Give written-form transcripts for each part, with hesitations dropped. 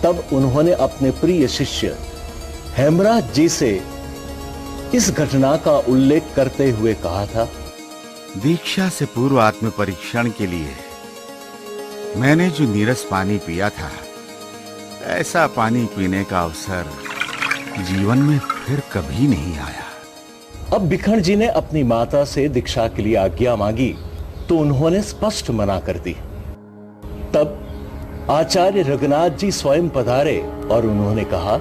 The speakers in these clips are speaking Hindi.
तब उन्होंने अपने प्रिय शिष्य हेमराज जी से इस घटना का उल्लेख करते हुए कहा था, दीक्षा से पूर्व आत्म परीक्षण के लिए मैंने जो नीरस पानी पिया था, ऐसा पानी पीने का अवसर जीवन में फिर कभी नहीं आया। अब भिखण जी ने अपनी माता से दीक्षा के लिए आज्ञा मांगी तो उन्होंने स्पष्ट मना कर दी। तब आचार्य रघुनाथ जी स्वयं पधारे और उन्होंने कहा,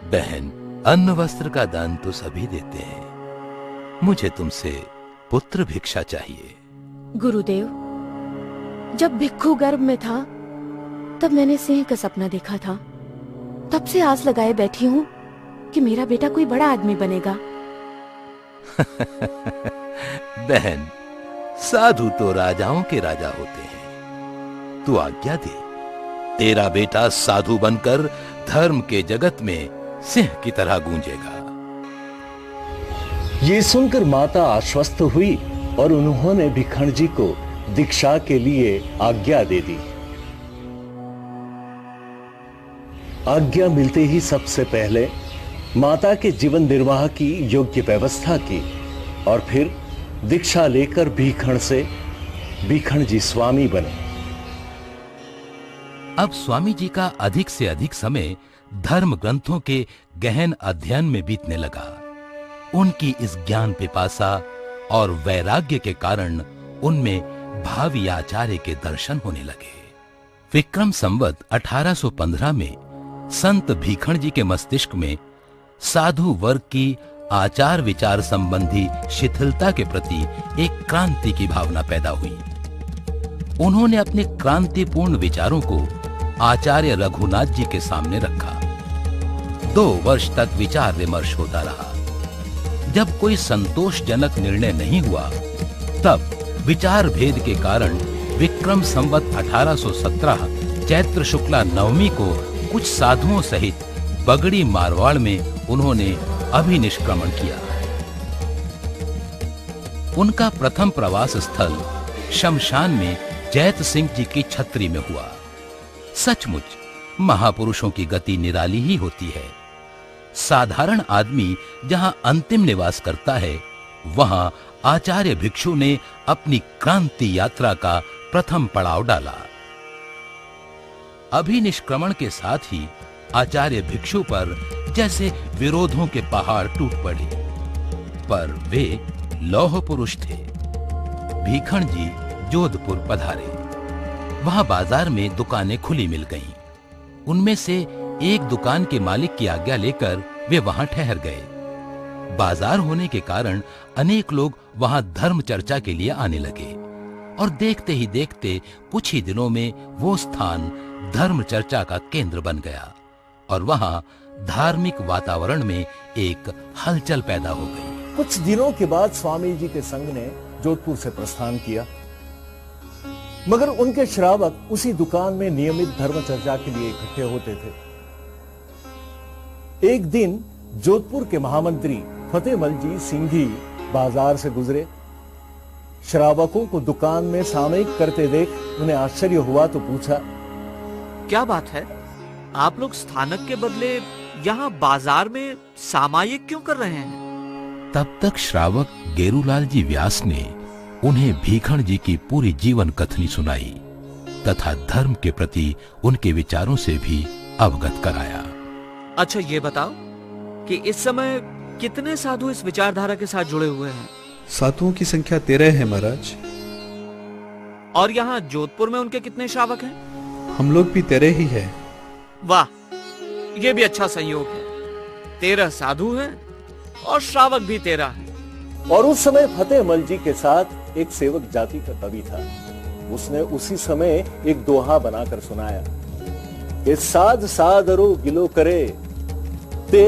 बहन, अन्न वस्त्र का दान तो सभी देते हैं, मुझे तुमसे पुत्र भिक्षा चाहिए। गुरुदेव, जब भिक्खु गर्भ में था तब मैंने सिंह का सपना देखा था। तब से आस लगाए बैठी हूँ कि मेरा बेटा कोई बड़ा आदमी बनेगा। बहन, साधु तो राजाओं के राजा होते हैं। तू आज्ञा दे, तेरा बेटा साधु बनकर धर्म के जगत में सिंह की तरह गूंजेगा। ये सुनकर माता आश्वस्त हुई और उन्होंने भिखण जी को दीक्षा के लिए आज्ञा दे दी। आज्ञा मिलते ही सबसे पहले माता के जीवन निर्वाह की योग्य व्यवस्था की और फिर दीक्षा लेकर भिखण जी स्वामी बने। अब स्वामी जी का अधिक से अधिक समय धर्म ग्रंथों के गहन अध्ययन में बीतने लगा। उनकी इस ज्ञान पिपासा और वैराग्य के कारण उनमें भावी आचार्य के दर्शन होने लगे। विक्रम संवत 1815 में संत भिखण जी के मस्तिष्क में साधु वर्ग की आचार विचार संबंधी शिथिलता के प्रति एक क्रांति की भावना पैदा हुई। उन्होंने अपने क्रांतिपूर्ण विचारों को आचार्य रघुनाथ जी के सामने रखा। 2 वर्ष तक विचार विमर्श होता रहा। जब कोई संतोषजनक निर्णय नहीं हुआ, तब विचार भेद के कारण विक्रम संवत 1817 चैत्र शुक्ला नवमी को कुछ साधुओं सहित बगड़ी मारवाड़ में उन्होंने अभिनिष्क्रमण किया। उनका प्रथम प्रवास स्थल शमशान में जैत सिंह जी की छत्री में हुआ। सचमुच महापुरुषों की गति निराली ही होती है। साधारण आदमी जहां अंतिम निवास करता है, वहां आचार्य भिक्षु ने अपनी क्रांति यात्रा का प्रथम पड़ाव डाला। अभिनिष्क्रमण के साथ ही आचार्य भिक्षु पर जैसे विरोधों के पहाड़ टूट पड़े, पर वे लौह पुरुष थे। भिखण जी जोधपुर पधारे। वहां बाजार में दुकानें खुली मिल गईं। उनमें से एक दुकान के मालिक की आज्ञा लेकर वे वहां ठहर गए। बाजार होने के कारण अनेक लोग वहां धर्म चर्चा के लिए आने लगे और देखते ही देखते कुछ ही दिनों में वो स्थान धर्म चर्चा का केंद्र बन गया और वहां धार्मिक वातावरण में एक हलचल पैदा हो गई। कुछ दिनों के बाद स्वामी जी के संग ने जोधपुर से प्रस्थान किया, मगर उनके श्रावक उसी दुकान में नियमित धर्म चर्चा के लिए इकट्ठे होते थे। एक दिन जोधपुर के महामंत्री फतेहमल जी सिंघी बाजार से गुजरे। श्रावकों को दुकान में सामयिक करते देख उन्हें आश्चर्य हुआ तो पूछा, क्या बात है, आप लोग स्थानक के बदले यहाँ बाजार में सामायिक क्यों कर रहे हैं? तब तक श्रावक गेरूलाल जी व्यास ने उन्हें भिखण जी की पूरी जीवन कथनी सुनाई तथा धर्म के प्रति उनके विचारों से भी अवगत कराया। अच्छा, ये बताओ कि इस समय कितने साधु इस विचारधारा के साथ जुड़े हुए हैं? साधुओं की संख्या 13 है महाराज। और यहाँ जोधपुर में उनके कितने श्रावक हैं? हम लोग भी 13 ही है। वाह, ये भी अच्छा संयोग है। 13 साधु हैं और श्रावक भी 13 हैं। और उस समय फतेहमल जी के साथ एक सेवक जाति का कवि था। उसने उसी समय एक दोहा बनाकर सुनाया, ये साध सादरो गिलो करे ते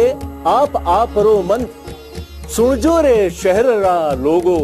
आप रो मन सुनजो रे शहर रा लोगो।